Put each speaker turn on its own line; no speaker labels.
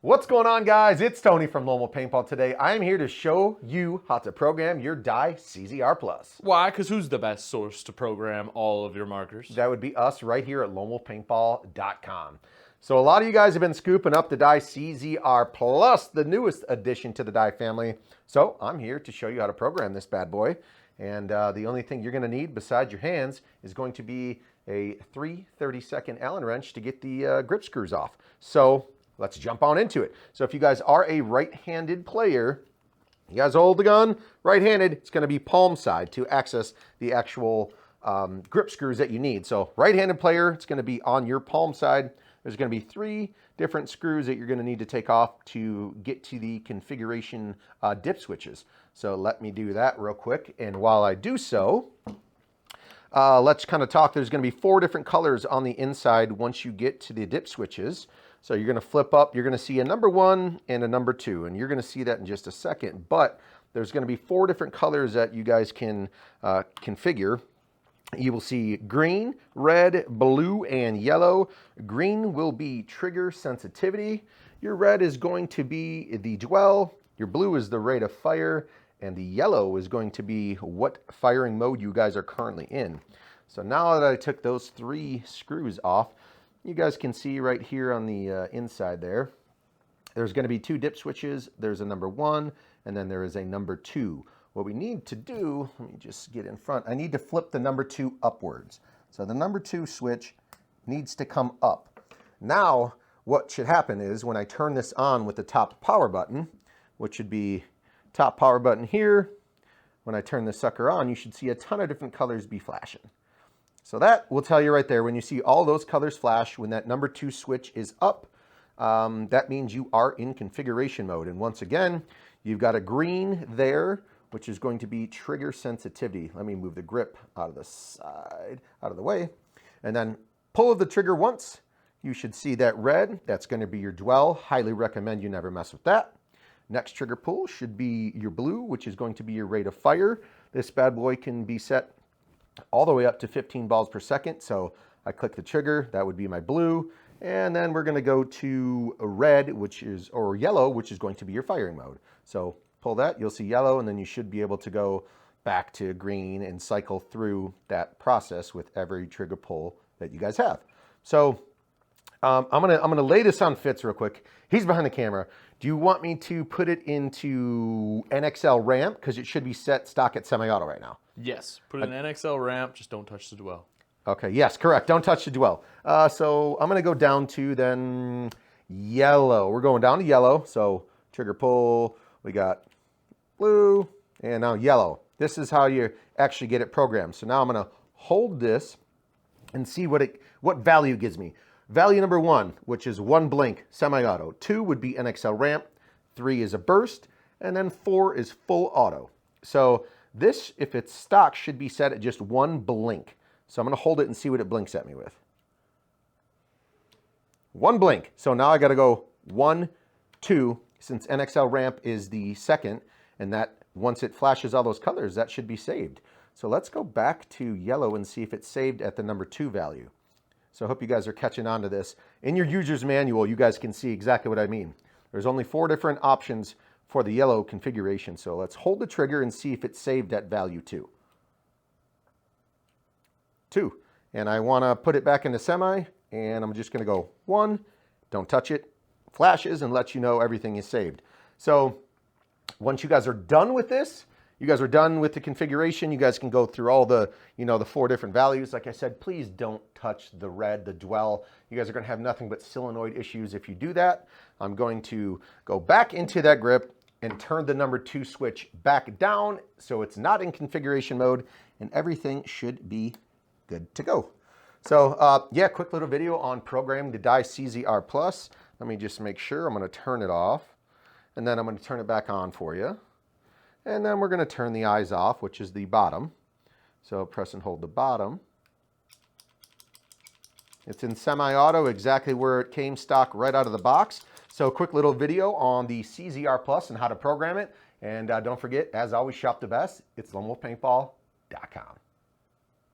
What's going on, guys? It's Tony from Lone Wolf Paintball. Today I am here to show you how to program your Dye CZR+.
Why? Because who's the best source to program all of your markers?
That would be us right here at lonewolfpaintball.com. So a lot of you guys have been scooping up the Dye CZR+, the newest addition to the Dye family. So I'm here to show you how to program this bad boy. And the only thing you're going to need besides your hands is going to be a 3/32 Allen wrench to get the grip screws off. So let's jump on into it. So if you guys are a right-handed player, you guys hold the gun right-handed, it's going to be palm side to access the actual grip screws that you need. So right-handed player, it's going to be on your palm side. There's going to be 3 different screws that you're going to need to take off to get to the configuration dip switches. So let me do that real quick. And while I do so, let's kind of talk. There's going to be 4 different colors on the inside once you get to the dip switches. So you're going to flip up, you're going to see a number 1 and a number 2, and you're going to see that in just a second. But there's going to be 4 different colors that you guys can configure. You will see green, red, blue, and yellow. Green will be trigger sensitivity. Your red is going to be the dwell. Your blue is the rate of fire. And the yellow is going to be what firing mode you guys are currently in. So now that I took those 3 screws off, you guys can see right here on the inside there, there's going to be 2 dip switches. There's a number 1, and then there is a number 2. What we need to do, let me just get in front. I need to flip the number 2 upwards. So the number 2 switch needs to come up. Now, what should happen is when I turn this on with the top power button, which should be top power button here, when I turn this sucker on, you should see a ton of different colors be flashing. So that will tell you right there, when you see all those colors flash, when that number 2 switch is up, that means you are in configuration mode. And once again, you've got a green there, which is going to be trigger sensitivity. Let me move the grip out of the side, out of the way. And then pull of the trigger once, you should see that red. That's going to be your dwell. Highly recommend you never mess with that. Next trigger pull should be your blue, which is going to be your rate of fire. This bad boy can be set all the way up to 15 balls per second. So I click the trigger, that would be my blue. And then we're going to go to a red, or yellow, which is going to be your firing mode. So pull that, you'll see yellow, and then you should be able to go back to green and cycle through that process with every trigger pull that you guys have. So I'm gonna lay this on Fitz real quick. He's behind the camera. Do you want me to put it into NXL ramp? Because it should be set stock at semi-auto right now.
Yes, put in an NXL ramp, just don't touch the dwell.
Okay, yes, correct. Don't touch the dwell. So I'm gonna go down to then yellow. We're going down to yellow. So trigger pull, we got blue, and now yellow. This is how you actually get it programmed. So now I'm gonna hold this and see what value it gives me. Value number 1, which is 1 blink, semi-auto. 2 would be NXL ramp. 3 is a burst. And then 4 is full auto. So this, if it's stock, should be set at just 1 blink. So I'm going to hold it and see what it blinks at me with. 1 blink. So now I got to go 1, 2, since NXL ramp is the second. And that, once it flashes all those colors, that should be saved. So let's go back to yellow and see if it's saved at the number 2 value. So I hope you guys are catching on to this. In your user's manual, you guys can see exactly what I mean. There's only 4 different options for the yellow configuration. So let's hold the trigger and see if it's saved at value 2. 2. And I want to put it back into semi, and I'm just going to go 1. Don't touch it. Flashes and lets you know everything is saved. So once you guys are done with this, you guys are done with the configuration. You guys can go through all the, the 4 different values. Like I said, please don't touch the red, the dwell. You guys are going to have nothing but solenoid issues if you do that. I'm going to go back into that grip and turn the number 2 switch back down so it's not in configuration mode, and everything should be good to go. So yeah, quick little video on programming the Dye CZR+. Let me just make sure. I'm going to turn it off, and then I'm going to turn it back on for you. And then we're going to turn the eyes off, which is the bottom. So press and hold the bottom. It's in semi-auto, exactly where it came stock right out of the box. So quick little video on the CZR+ and how to program it. And don't forget, as always, shop the best. It's lonewolfpaintball.com.